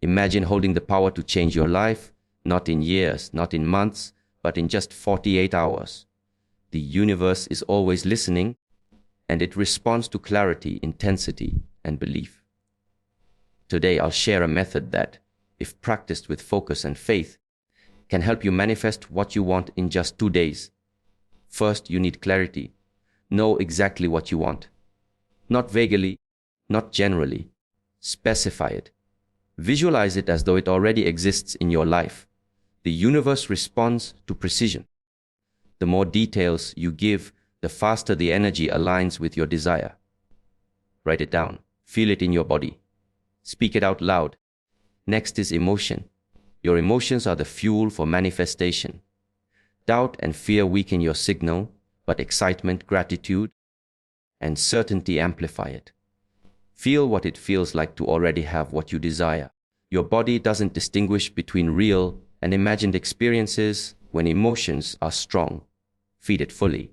Imagine holding the power to change your life, not in years, not in months, but in just 48 hours. The universe is always listening, and it responds to clarity, intensity, and belief. Today, I'll share a method that, if practiced with focus and faith, can help you manifest what you want in just 2 days. First, you need clarity. Know exactly what you want. Not vaguely, not generally. Specify it. Visualize it as though it already exists in your life. The universe responds to precision. The more details you give, the faster the energy aligns with your desire. Write it down. Feel it in your body. Speak it out loud. Next is emotion. Your emotions are the fuel for manifestation. Doubt and fear weaken your signal, but excitement, gratitude, and certainty amplify it. Feel what it feels like to already have what you desire. Your body doesn't distinguish between real and imagined experiences when emotions are strong. Feed it fully.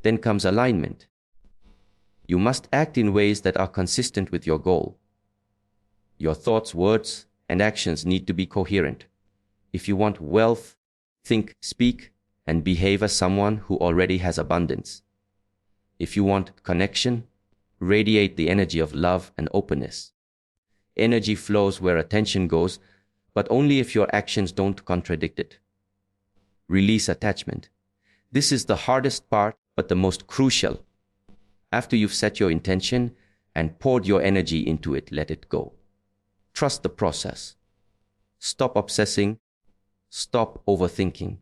Then comes alignment. You must act in ways that are consistent with your goal. Your thoughts, words, and actions need to be coherent. If you want wealth, think, speak, and behave as someone who already has abundance. If you want connection, radiate the energy of love and openness. Energy flows where attention goes, but only if your actions don't contradict it. Release attachment. This is the hardest part, but the most crucial. After you've set your intention and poured your energy into it, let it go. Trust the process. Stop obsessing. Stop overthinking.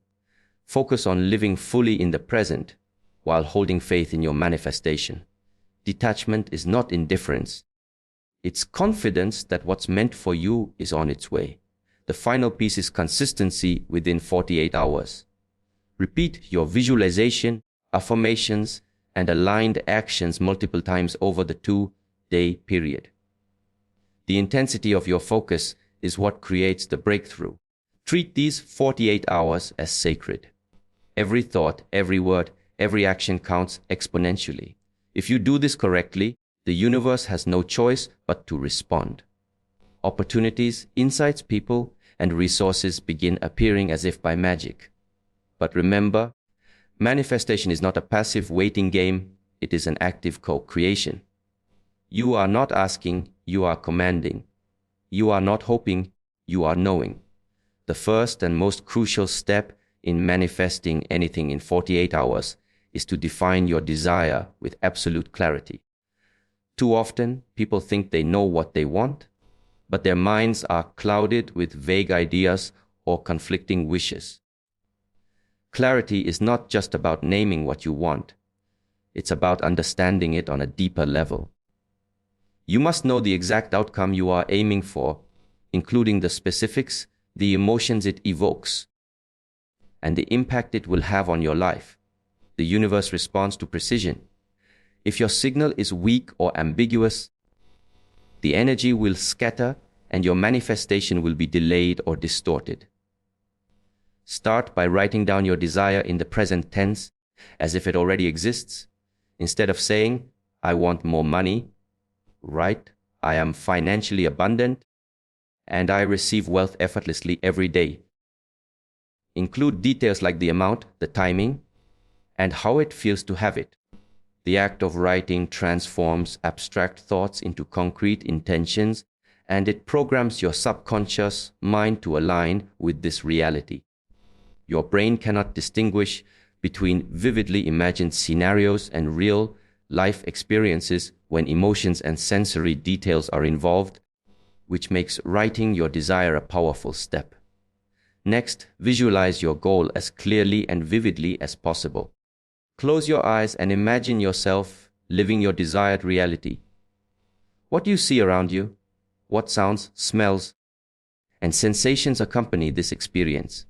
Focus on living fully in the present while holding faith in your manifestation. Detachment is not indifference. It's confidence that what's meant for you is on its way. The final piece is consistency within 48 hours. Repeat your visualization, affirmations, and aligned actions multiple times over the 2-day period. The intensity of your focus is what creates the breakthrough. Treat these 48 hours as sacred. Every thought, every word, every action counts exponentially. If you do this correctly, the universe has no choice but to respond. Opportunities, insights, people, and resources begin appearing as if by magic. But remember, manifestation is not a passive waiting game, it is an active co-creation. You are not asking, you are commanding. You are not hoping, you are knowing. The first and most crucial step in manifesting anything in 48 hours is to define your desire with absolute clarity. Too often, people think they know what they want, but their minds are clouded with vague ideas or conflicting wishes. Clarity is not just about naming what you want. It's about understanding it on a deeper level. You must know the exact outcome you are aiming for, including the specifics, the emotions it evokes, and the impact it will have on your life. The universe responds to precision. If your signal is weak or ambiguous, the energy will scatter and your manifestation will be delayed or distorted. Start by writing down your desire in the present tense as if it already exists. Instead of saying, I want more money, write, I am financially abundant and I receive wealth effortlessly every day. Include details like the amount, the timing, and how it feels to have it. The act of writing transforms abstract thoughts into concrete intentions, and it programs your subconscious mind to align with this reality. Your brain cannot distinguish between vividly imagined scenarios and real life experiences when emotions and sensory details are involved, which makes writing your desire a powerful step. Next, visualize your goal as clearly and vividly as possible. Close your eyes and imagine yourself living your desired reality. What do you see around you? What sounds, smells, and sensations accompany this experience?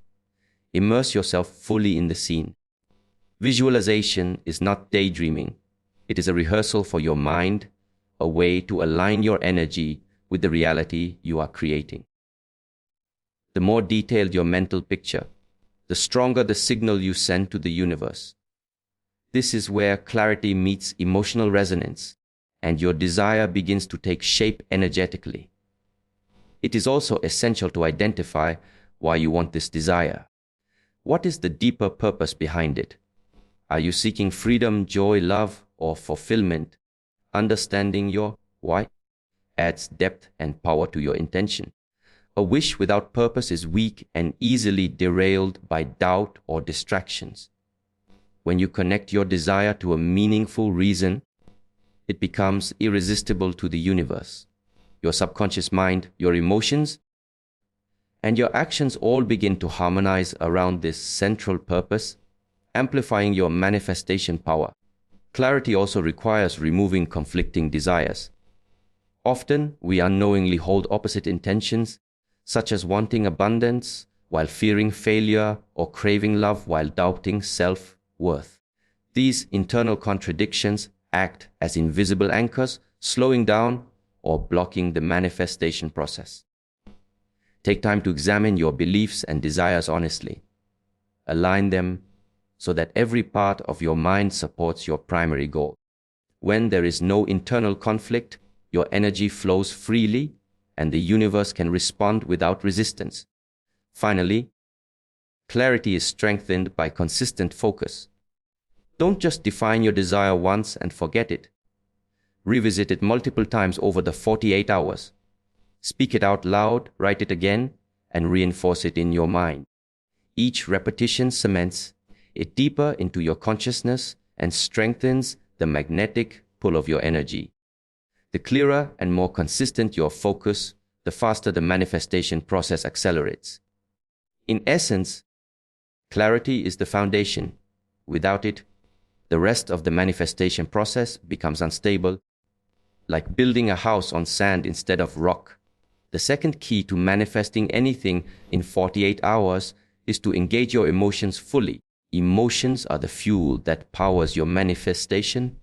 Immerse yourself fully in the scene. Visualization is not daydreaming. It is a rehearsal for your mind, a way to align your energy with the reality you are creating. The more detailed your mental picture, the stronger the signal you send to the universe. This is where clarity meets emotional resonance, and your desire begins to take shape energetically. It is also essential to identify why you want this desire. What is the deeper purpose behind it? Are you seeking freedom, joy, love, or fulfillment? Understanding your why adds depth and power to your intention. A wish without purpose is weak and easily derailed by doubt or distractions. When you connect your desire to a meaningful reason, it becomes irresistible to the universe. Your subconscious mind, your emotions, and your actions all begin to harmonize around this central purpose, amplifying your manifestation power. Clarity also requires removing conflicting desires. Often, we unknowingly hold opposite intentions, such as wanting abundance while fearing failure or craving love while doubting self-worth. These internal contradictions act as invisible anchors, slowing down or blocking the manifestation process. Take time to examine your beliefs and desires honestly. Align them so that every part of your mind supports your primary goal. When there is no internal conflict, your energy flows freely and the universe can respond without resistance. Finally, clarity is strengthened by consistent focus. Don't just define your desire once and forget it. Revisit it multiple times over the 48 hours. Speak it out loud, write it again, and reinforce it in your mind. Each repetition cements it deeper into your consciousness and strengthens the magnetic pull of your energy. The clearer and more consistent your focus, the faster the manifestation process accelerates. In essence, clarity is the foundation. Without it, the rest of the manifestation process becomes unstable, like building a house on sand instead of rock. The second key to manifesting anything in 48 hours is to engage your emotions fully. Emotions are the fuel that powers your manifestation.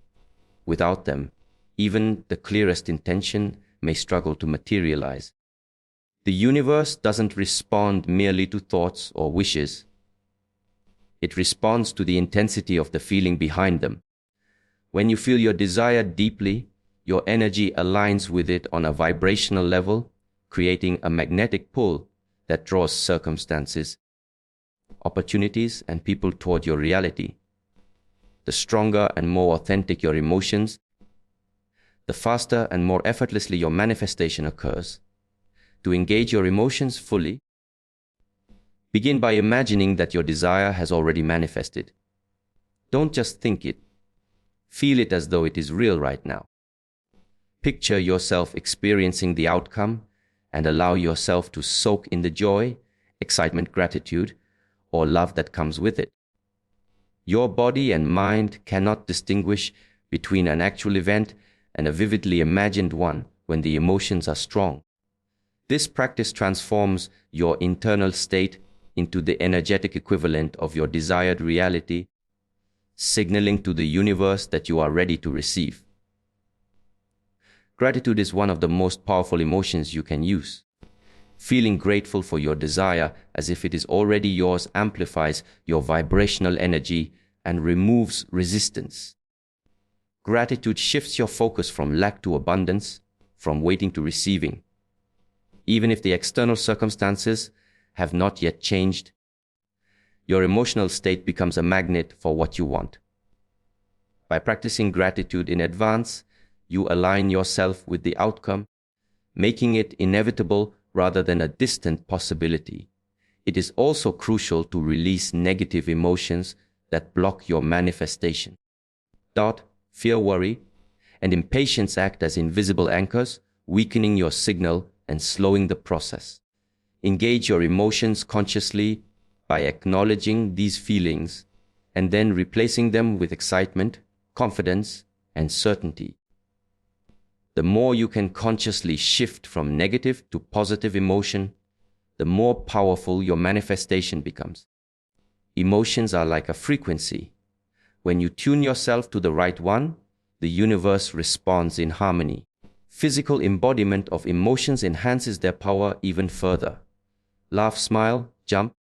Without them, even the clearest intention may struggle to materialize. The universe doesn't respond merely to thoughts or wishes. It responds to the intensity of the feeling behind them. When you feel your desire deeply, your energy aligns with it on a vibrational level, creating a magnetic pull that draws circumstances, opportunities, and people toward your reality. The stronger and more authentic your emotions, the faster and more effortlessly your manifestation occurs. To engage your emotions fully, begin by imagining that your desire has already manifested. Don't just think it. Feel it as though it is real right now. Picture yourself experiencing the outcome and allow yourself to soak in the joy, excitement, gratitude, or love that comes with it. Your body and mind cannot distinguish between an actual event and a vividly imagined one when the emotions are strong. This practice transforms your internal state into the energetic equivalent of your desired reality, signaling to the universe that you are ready to receive. Gratitude is one of the most powerful emotions you can use. Feeling grateful for your desire as if it is already yours amplifies your vibrational energy and removes resistance. Gratitude shifts your focus from lack to abundance, from waiting to receiving. Even if the external circumstances have not yet changed, your emotional state becomes a magnet for what you want. By practicing gratitude in advance, you align yourself with the outcome, making it inevitable rather than a distant possibility. It is also crucial to release negative emotions that block your manifestation. Doubt, fear, worry, and impatience act as invisible anchors, weakening your signal and slowing the process. Engage your emotions consciously by acknowledging these feelings and then replacing them with excitement, confidence, and certainty. The more you can consciously shift from negative to positive emotion, the more powerful your manifestation becomes. Emotions are like a frequency. When you tune yourself to the right one, the universe responds in harmony. Physical embodiment of emotions enhances their power even further. Laugh, smile, jump,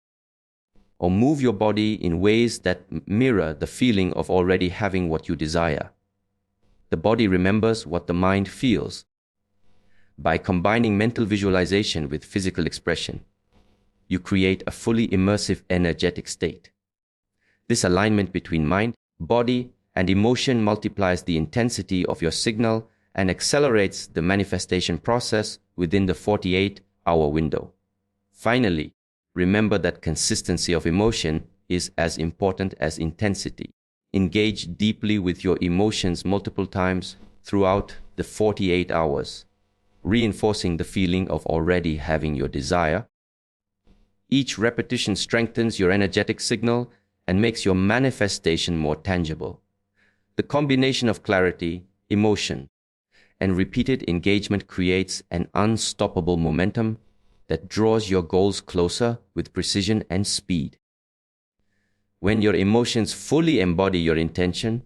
or move your body in ways that mirror the feeling of already having what you desire. The body remembers what the mind feels. By combining mental visualization with physical expression, you create a fully immersive energetic state. This alignment between mind, body, and emotion multiplies the intensity of your signal and accelerates the manifestation process within the 48-hour window. Finally, remember that consistency of emotion is as important as intensity. Engage deeply with your emotions multiple times throughout the 48 hours, reinforcing the feeling of already having your desire. Each repetition strengthens your energetic signal and makes your manifestation more tangible. The combination of clarity, emotion, and repeated engagement creates an unstoppable momentum that draws your goals closer with precision and speed. When your emotions fully embody your intention,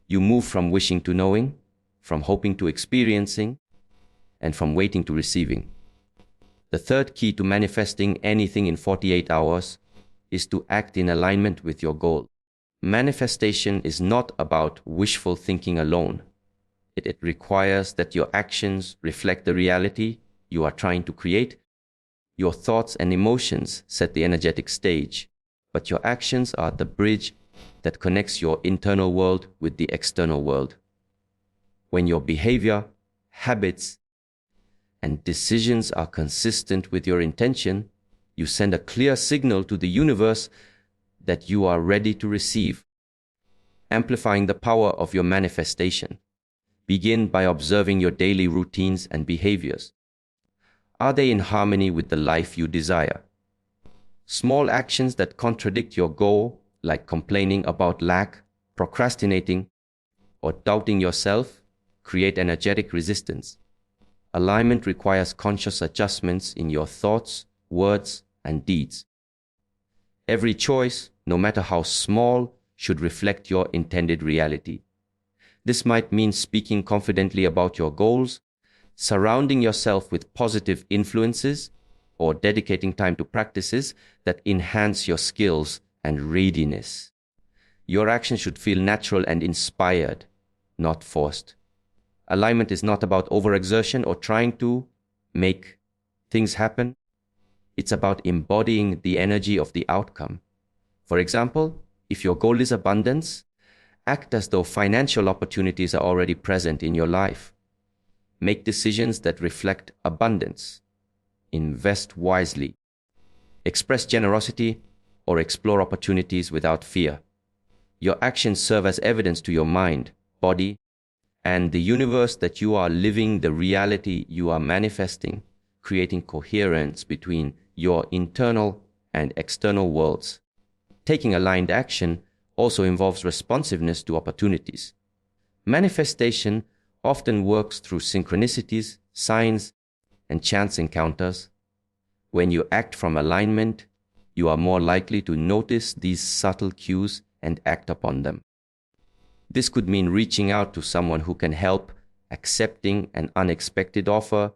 you move from wishing to knowing, from hoping to experiencing, and from waiting to receiving. The third key to manifesting anything in 48 hours is to act in alignment with your goal. Manifestation is not about wishful thinking alone. It requires that your actions reflect the reality you are trying to create. Your thoughts and emotions set the energetic stage, but your actions are the bridge that connects your internal world with the external world. When your behavior, habits, and decisions are consistent with your intention, you send a clear signal to the universe that you are ready to receive, amplifying the power of your manifestation. Begin by observing your daily routines and behaviors. Are they in harmony with the life you desire? Small actions that contradict your goal, like complaining about lack, procrastinating, or doubting yourself, create energetic resistance. Alignment requires conscious adjustments in your thoughts, words, and deeds. Every choice, no matter how small, should reflect your intended reality. This might mean speaking confidently about your goals, surrounding yourself with positive influences, or dedicating time to practices that enhance your skills and readiness. Your actions should feel natural and inspired, not forced. Alignment is not about overexertion or trying to make things happen. It's about embodying the energy of the outcome. For example, if your goal is abundance, act as though financial opportunities are already present in your life. Make decisions that reflect abundance. Invest wisely. Express generosity or explore opportunities without fear. Your actions serve as evidence to your mind, body, and the universe that you are living the reality you are manifesting, creating coherence between your internal and external worlds. Taking aligned action also involves responsiveness to opportunities. Manifestation often works through synchronicities, signs, and chance encounters. When you act from alignment, you are more likely to notice these subtle cues and act upon them. This could mean reaching out to someone who can help, accepting an unexpected offer,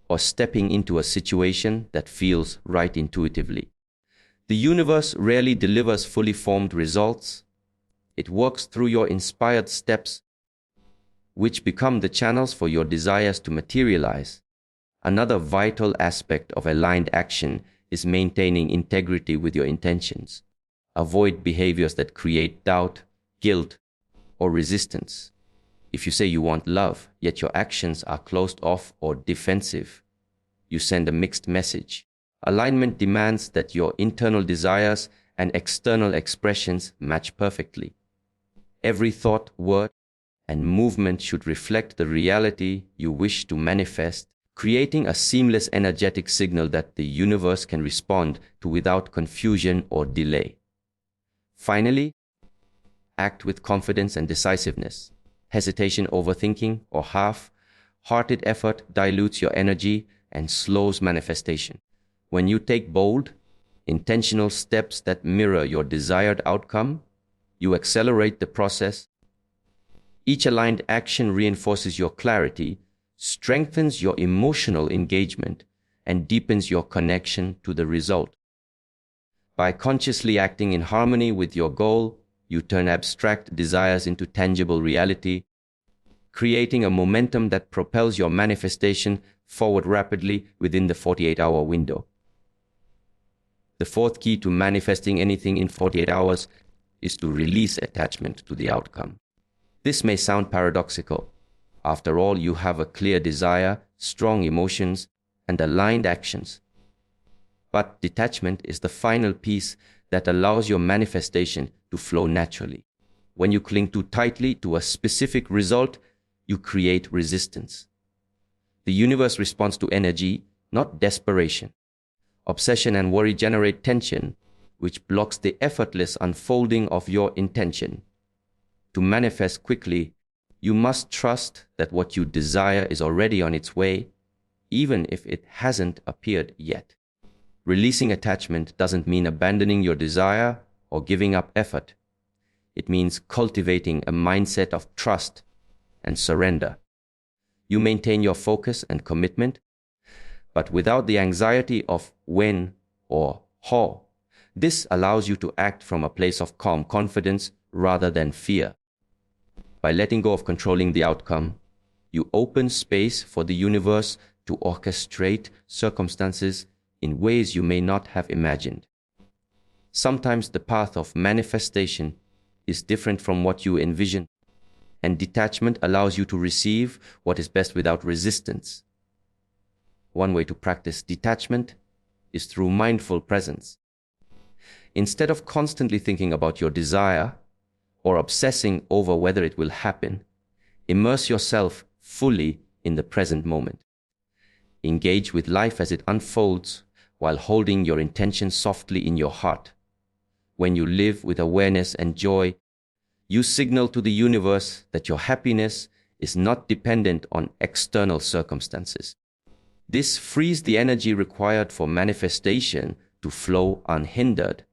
or stepping into a situation that feels right intuitively. The universe rarely delivers fully formed results. It works through your inspired steps, which become the channels for your desires to materialize. Another vital aspect of aligned action is maintaining integrity with your intentions. Avoid behaviors that create doubt, guilt, or resistance. If you say you want love, yet your actions are closed off or defensive, you send a mixed message. Alignment demands that your internal desires and external expressions match perfectly. Every thought, word, and movement should reflect the reality you wish to manifest, creating a seamless energetic signal that the universe can respond to without confusion or delay. Finally, act with confidence and decisiveness. Hesitation, overthinking, or half-hearted effort dilutes your energy and slows manifestation. When you take bold, intentional steps that mirror your desired outcome, you accelerate the process. Each aligned action reinforces your clarity, strengthens your emotional engagement, and deepens your connection to the result. By consciously acting in harmony with your goal, you turn abstract desires into tangible reality, creating a momentum that propels your manifestation forward rapidly within the 48-hour window. The fourth key to manifesting anything in 48 hours is to release attachment to the outcome. This may sound paradoxical. After all, you have a clear desire, strong emotions, and aligned actions. But detachment is the final piece that allows your manifestation to flow naturally. When you cling too tightly to a specific result, you create resistance. The universe responds to energy, not desperation. Obsession and worry generate tension, which blocks the effortless unfolding of your intention. To manifest quickly, you must trust that what you desire is already on its way, even if it hasn't appeared yet. Releasing attachment doesn't mean abandoning your desire or giving up effort. It means cultivating a mindset of trust and surrender. You maintain your focus and commitment, but without the anxiety of when or how. This allows you to act from a place of calm confidence rather than fear. By letting go of controlling the outcome, you open space for the universe to orchestrate circumstances in ways you may not have imagined. Sometimes the path of manifestation is different from what you envision, and detachment allows you to receive what is best without resistance. One way to practice detachment is through mindful presence. Instead of constantly thinking about your desire or obsessing over whether it will happen, immerse yourself fully in the present moment. Engage with life as it unfolds while holding your intention softly in your heart. When you live with awareness and joy, you signal to the universe that your happiness is not dependent on external circumstances. This frees the energy required for manifestation to flow unhindered,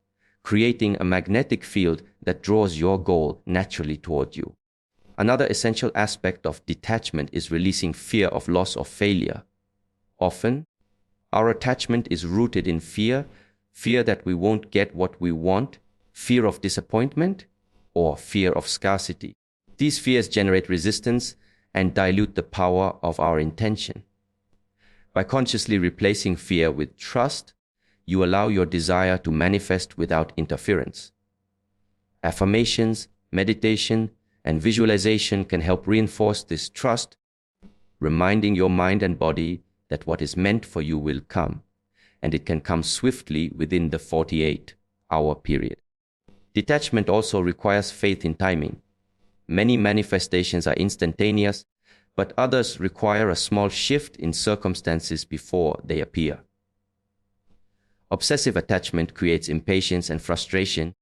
creating a magnetic field that draws your goal naturally toward you. Another essential aspect of detachment is releasing fear of loss or failure. Often, our attachment is rooted in fear that we won't get what we want, fear of disappointment, or fear of scarcity. These fears generate resistance and dilute the power of our intention. By consciously replacing fear with trust, you allow your desire to manifest without interference. Affirmations, meditation, and visualization can help reinforce this trust, reminding your mind and body that what is meant for you will come, and it can come swiftly within the 48-hour period. Detachment also requires faith in timing. Many manifestations are instantaneous, but others require a small shift in circumstances before they appear. Obsessive attachment creates impatience and frustration,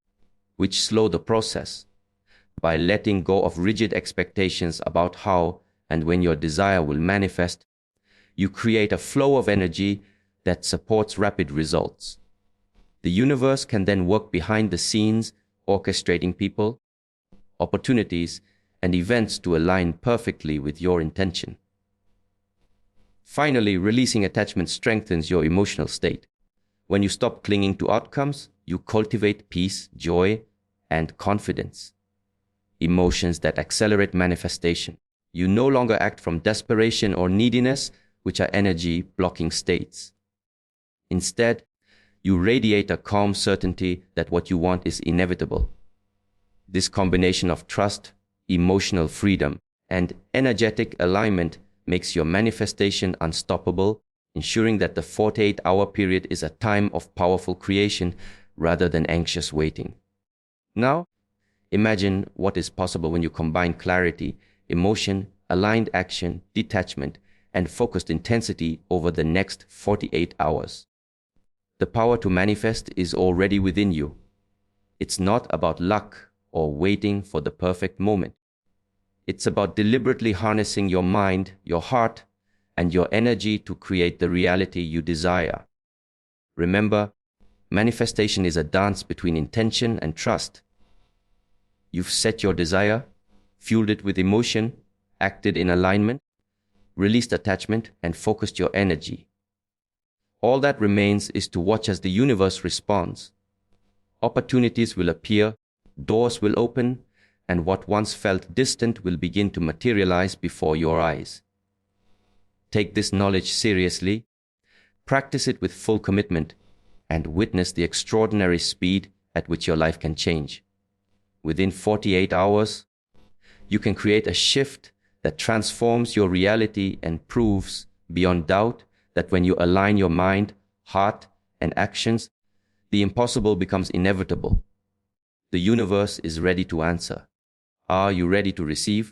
which slow the process. By letting go of rigid expectations about how and when your desire will manifest, you create a flow of energy that supports rapid results. The universe can then work behind the scenes, orchestrating people, opportunities, and events to align perfectly with your intention. Finally, releasing attachment strengthens your emotional state. When you stop clinging to outcomes, you cultivate peace, joy, and confidence, emotions that accelerate manifestation. You no longer act from desperation or neediness, which are energy-blocking states. Instead, you radiate a calm certainty that what you want is inevitable. This combination of trust, emotional freedom, and energetic alignment makes your manifestation unstoppable, ensuring that the 48-hour period is a time of powerful creation rather than anxious waiting. Now, imagine what is possible when you combine clarity, emotion, aligned action, detachment, and focused intensity over the next 48 hours. The power to manifest is already within you. It's not about luck or waiting for the perfect moment. It's about deliberately harnessing your mind, your heart, and your energy to create the reality you desire. Remember, manifestation is a dance between intention and trust. You've set your desire, fueled it with emotion, acted in alignment, released attachment, and focused your energy. All that remains is to watch as the universe responds. Opportunities will appear, doors will open, and what once felt distant will begin to materialize before your eyes. Take this knowledge seriously, practice it with full commitment, and witness the extraordinary speed at which your life can change. Within 48 hours, you can create a shift that transforms your reality and proves beyond doubt that when you align your mind, heart, and actions, the impossible becomes inevitable. The universe is ready to answer. Are you ready to receive?